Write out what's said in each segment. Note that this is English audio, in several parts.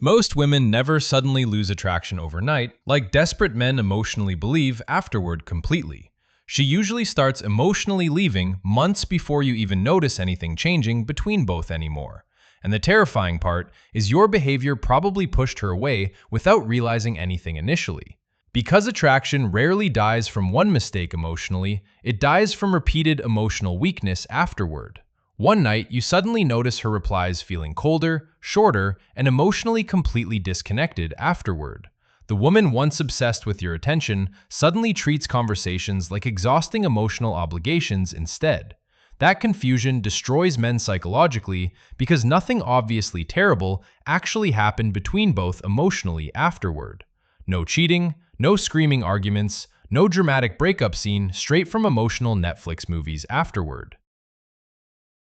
Most women never suddenly lose attraction overnight, like desperate men emotionally believe afterward completely. She usually starts emotionally leaving months before you even notice anything changing between both anymore. And the terrifying part is your behavior probably pushed her away without realizing anything initially. Because attraction rarely dies from one mistake emotionally, it dies from repeated emotional weakness afterward. One night, you suddenly notice her replies feeling colder, shorter, and emotionally completely disconnected afterward. The woman once obsessed with your attention suddenly treats conversations like exhausting emotional obligations instead. That confusion destroys men psychologically because nothing obviously terrible actually happened between both emotionally afterward. No cheating, no screaming arguments, no dramatic breakup scene straight from emotional Netflix movies afterward.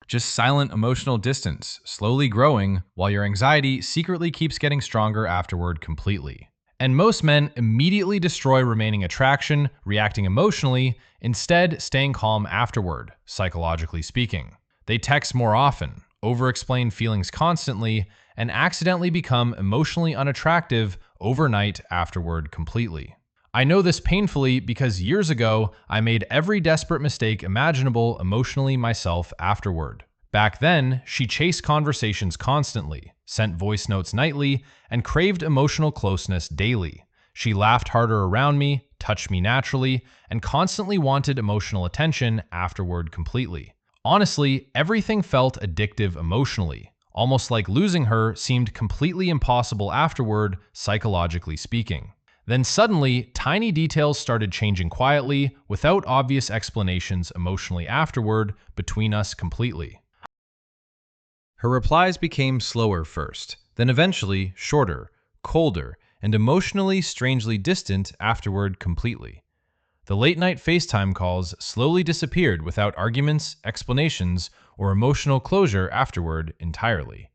Just silent emotional distance, slowly growing, while your anxiety secretly keeps getting stronger afterward completely. And most men immediately destroy remaining attraction, reacting emotionally, instead staying calm afterward, psychologically speaking. They text more often, over-explain feelings constantly, and accidentally become emotionally unattractive overnight afterward completely. I know this painfully because years ago, I made every desperate mistake imaginable emotionally myself afterward. Back then, she chased conversations constantly, sent voice notes nightly, and craved emotional closeness daily. She laughed harder around me, touched me naturally, and constantly wanted emotional attention afterward completely. Honestly, everything felt addictive emotionally, almost like losing her seemed completely impossible afterward, psychologically speaking. Then suddenly, tiny details started changing quietly, without obvious explanations emotionally afterward, between us completely. Her replies became slower first, then eventually shorter, colder, and emotionally strangely distant afterward completely. The late-night FaceTime calls slowly disappeared without arguments, explanations, or emotional closure afterward entirely.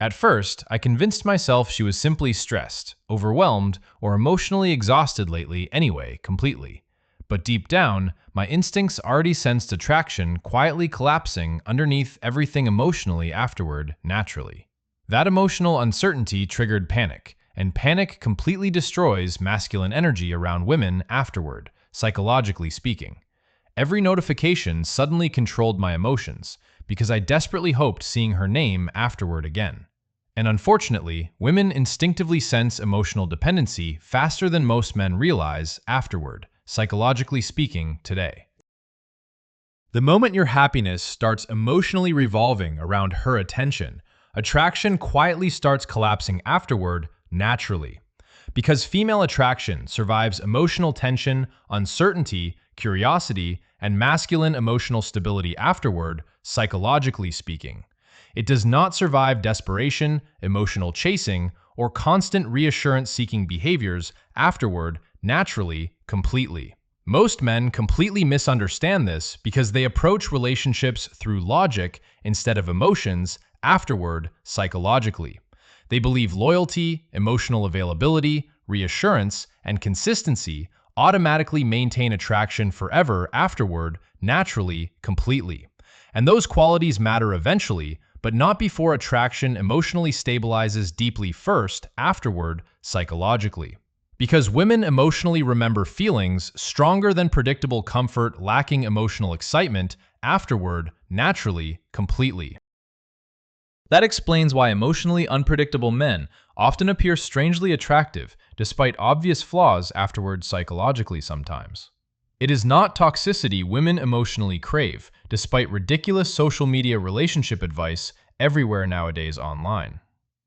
At first, I convinced myself she was simply stressed, overwhelmed, or emotionally exhausted lately anyway, completely. But deep down, my instincts already sensed attraction quietly collapsing underneath everything emotionally afterward, naturally. That emotional uncertainty triggered panic, and panic completely destroys masculine energy around women afterward, psychologically speaking. Every notification suddenly controlled my emotions, because I desperately hoped seeing her name afterward again. And unfortunately, women instinctively sense emotional dependency faster than most men realize afterward, psychologically speaking, today. The moment your happiness starts emotionally revolving around her attention, attraction quietly starts collapsing afterward naturally. Because female attraction survives emotional tension, uncertainty, curiosity, and masculine emotional stability afterward, psychologically speaking. It does not survive desperation, emotional chasing, or constant reassurance-seeking behaviors afterward, naturally, completely. Most men completely misunderstand this because they approach relationships through logic instead of emotions afterward, psychologically. They believe loyalty, emotional availability, reassurance, and consistency automatically maintain attraction forever afterward, naturally, completely. And those qualities matter eventually, but not before attraction emotionally stabilizes deeply first, afterward, psychologically. Because women emotionally remember feelings stronger than predictable comfort lacking emotional excitement afterward, naturally, completely. That explains why emotionally unpredictable men often appear strangely attractive despite obvious flaws afterward psychologically sometimes. It is not toxicity women emotionally crave, despite ridiculous social media relationship advice everywhere nowadays online.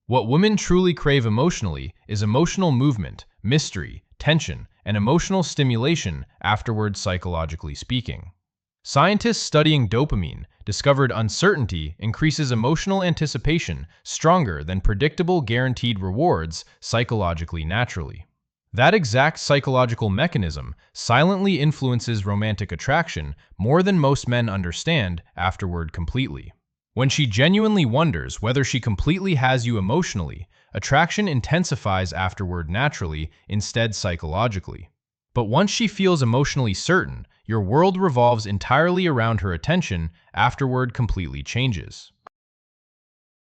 What women truly crave emotionally is emotional movement, mystery, tension, and emotional stimulation afterward psychologically speaking. Scientists studying dopamine discovered uncertainty increases emotional anticipation stronger than predictable guaranteed rewards psychologically naturally. That exact psychological mechanism silently influences romantic attraction more than most men understand afterward completely. When she genuinely wonders whether she completely has you emotionally, attraction intensifies afterward naturally instead psychologically. But once she feels emotionally certain, your world revolves entirely around her attention, afterward completely changes.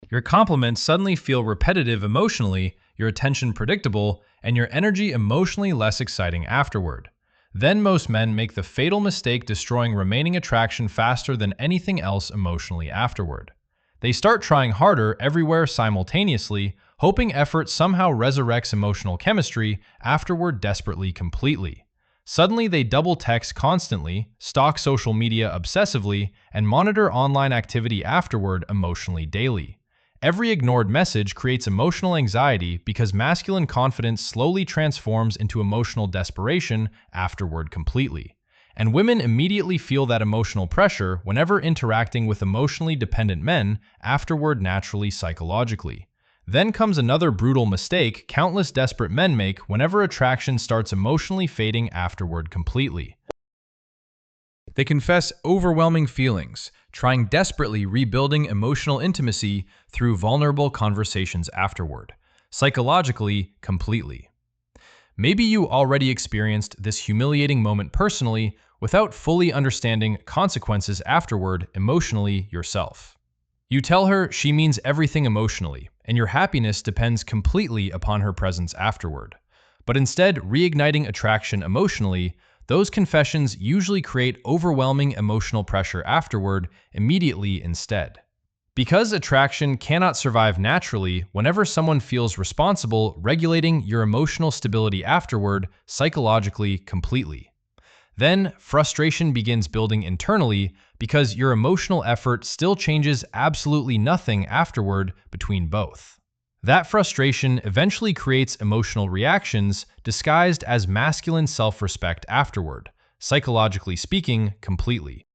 Your compliments suddenly feel repetitive emotionally, your attention predictable, and your energy emotionally less exciting afterward. Then most men make the fatal mistake destroying remaining attraction faster than anything else emotionally afterward. They start trying harder everywhere simultaneously, hoping effort somehow resurrects emotional chemistry afterward desperately completely. Suddenly they double text constantly, stalk social media obsessively, and monitor online activity afterward emotionally daily. Every ignored message creates emotional anxiety because masculine confidence slowly transforms into emotional desperation afterward completely. And women immediately feel that emotional pressure whenever interacting with emotionally dependent men afterward naturally psychologically. Then comes another brutal mistake countless desperate men make whenever attraction starts emotionally fading afterward completely. They confess overwhelming feelings, trying desperately rebuilding emotional intimacy through vulnerable conversations afterward, psychologically completely. Maybe you already experienced this humiliating moment personally without fully understanding consequences afterward emotionally yourself. You tell her she means everything emotionally, and your happiness depends completely upon her presence afterward. But instead, reigniting attraction emotionally, those confessions usually create overwhelming emotional pressure afterward immediately instead. Because attraction cannot survive naturally, whenever someone feels responsible regulating your emotional stability afterward psychologically completely. Then, frustration begins building internally because your emotional effort still changes absolutely nothing afterward between both. That frustration eventually creates emotional reactions disguised as masculine self-respect afterward, psychologically speaking, completely.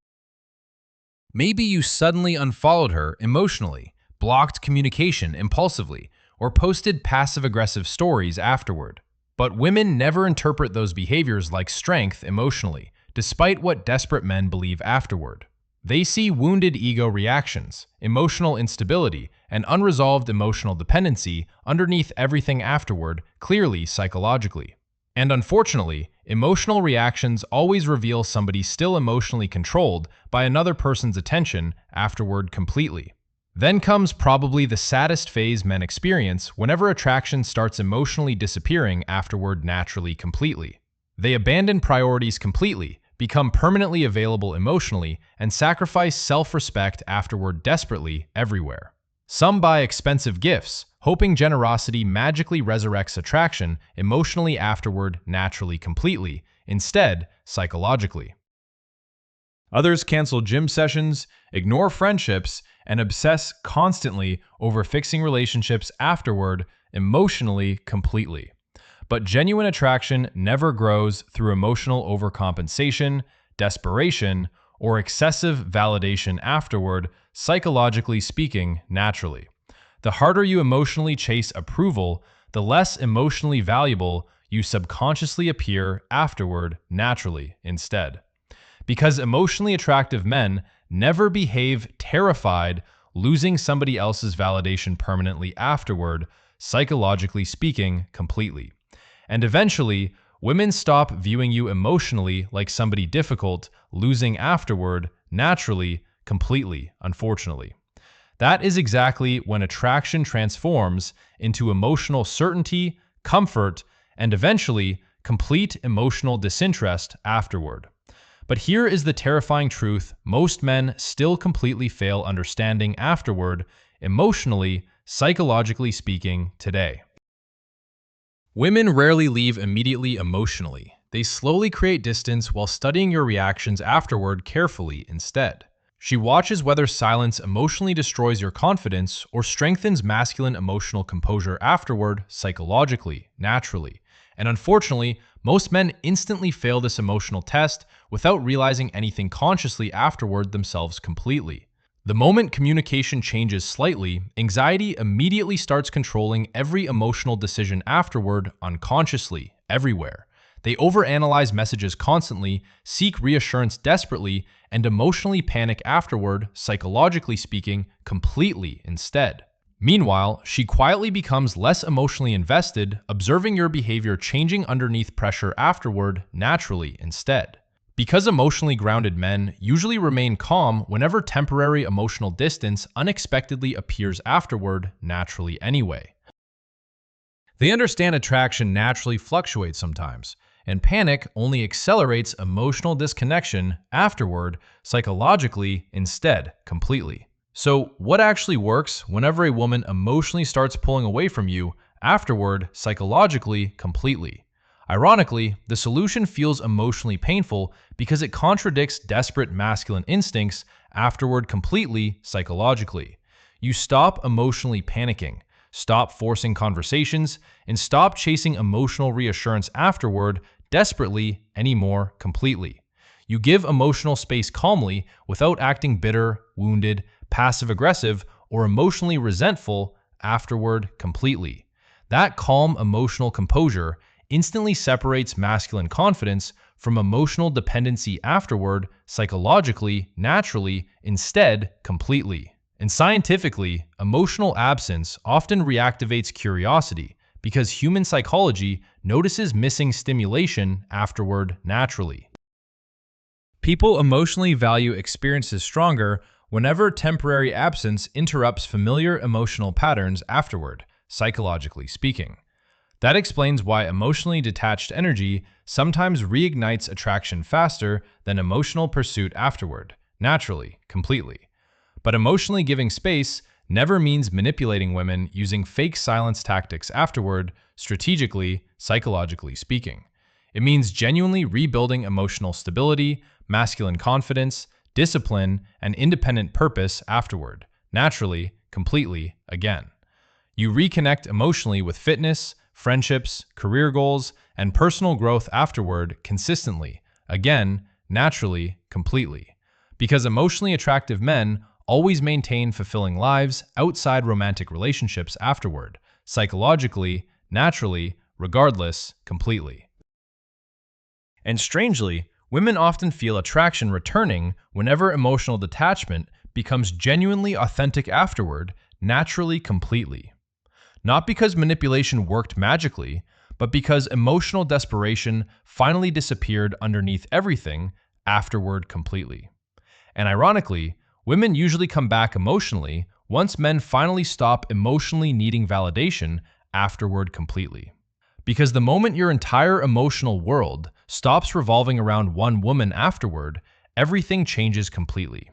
Maybe you suddenly unfollowed her emotionally, blocked communication impulsively, or posted passive-aggressive stories afterward. But women never interpret those behaviors like strength emotionally, despite what desperate men believe afterward. They see wounded ego reactions, emotional instability, and unresolved emotional dependency underneath everything afterward, clearly psychologically. And unfortunately, emotional reactions always reveal somebody still emotionally controlled by another person's attention afterward completely. Then comes probably the saddest phase men experience whenever attraction starts emotionally disappearing afterward naturally completely. They abandon priorities completely, become permanently available emotionally, and sacrifice self-respect afterward desperately everywhere. Some buy expensive gifts, hoping generosity magically resurrects attraction emotionally afterward naturally completely, instead psychologically. Others cancel gym sessions, ignore friendships, and obsess constantly over fixing relationships afterward emotionally completely. But genuine attraction never grows through emotional overcompensation, desperation, or excessive validation afterward, psychologically speaking, naturally. The harder you emotionally chase approval, the less emotionally valuable you subconsciously appear afterward naturally instead. Because emotionally attractive men never behave terrified losing somebody else's validation permanently afterward, psychologically speaking, completely. And eventually, women stop viewing you emotionally like somebody difficult, losing afterward, naturally, completely, unfortunately. That is exactly when attraction transforms into emotional certainty, comfort, and eventually complete emotional disinterest afterward. But here is the terrifying truth most men still completely fail understanding afterward, emotionally, psychologically speaking, today. Women rarely leave immediately emotionally. They slowly create distance while studying your reactions afterward carefully instead. She watches whether silence emotionally destroys your confidence or strengthens masculine emotional composure afterward psychologically, naturally. And unfortunately, most men instantly fail this emotional test without realizing anything consciously afterward themselves completely. The moment communication changes slightly, anxiety immediately starts controlling every emotional decision afterward unconsciously, everywhere. They overanalyze messages constantly, seek reassurance desperately, and emotionally panic afterward, psychologically speaking, completely instead. Meanwhile, she quietly becomes less emotionally invested, observing your behavior changing underneath pressure afterward naturally instead. Because emotionally grounded men usually remain calm whenever temporary emotional distance unexpectedly appears afterward, naturally anyway. They understand attraction naturally fluctuates sometimes, and panic only accelerates emotional disconnection afterward, psychologically instead, completely. So, what actually works whenever a woman emotionally starts pulling away from you afterward, psychologically, completely? Ironically, the solution feels emotionally painful because it contradicts desperate masculine instincts afterward completely, psychologically. You stop emotionally panicking, stop forcing conversations, and stop chasing emotional reassurance afterward desperately anymore completely. You give emotional space calmly without acting bitter, wounded, passive-aggressive, or emotionally resentful afterward completely. That calm emotional composure instantly separates masculine confidence from emotional dependency afterward, psychologically, naturally, instead, completely. And scientifically, emotional absence often reactivates curiosity because human psychology notices missing stimulation afterward naturally. People emotionally value experiences stronger whenever temporary absence interrupts familiar emotional patterns afterward, psychologically speaking. That explains why emotionally detached energy sometimes reignites attraction faster than emotional pursuit afterward, naturally, completely. But emotionally giving space never means manipulating women using fake silence tactics afterward, strategically, psychologically speaking. It means genuinely rebuilding emotional stability, masculine confidence, discipline, and independent purpose afterward, naturally, completely, again. You reconnect emotionally with fitness, friendships, career goals, and personal growth afterward consistently, again, naturally, completely. Because emotionally attractive men always maintain fulfilling lives outside romantic relationships afterward, psychologically, naturally, regardless, completely. And strangely, women often feel attraction returning whenever emotional detachment becomes genuinely authentic afterward, naturally, completely. Not because manipulation worked magically, but because emotional desperation finally disappeared underneath everything afterward completely. And ironically, women usually come back emotionally once men finally stop emotionally needing validation afterward completely. Because the moment your entire emotional world stops revolving around one woman afterward, everything changes completely.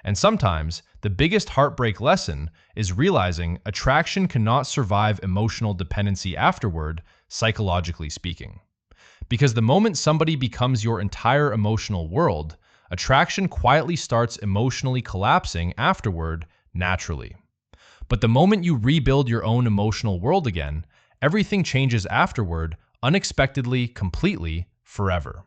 And sometimes, the biggest heartbreak lesson is realizing attraction cannot survive emotional dependency afterward, psychologically speaking. Because the moment somebody becomes your entire emotional world, attraction quietly starts emotionally collapsing afterward, naturally. But the moment you rebuild your own emotional world again, everything changes afterward, unexpectedly, completely, forever.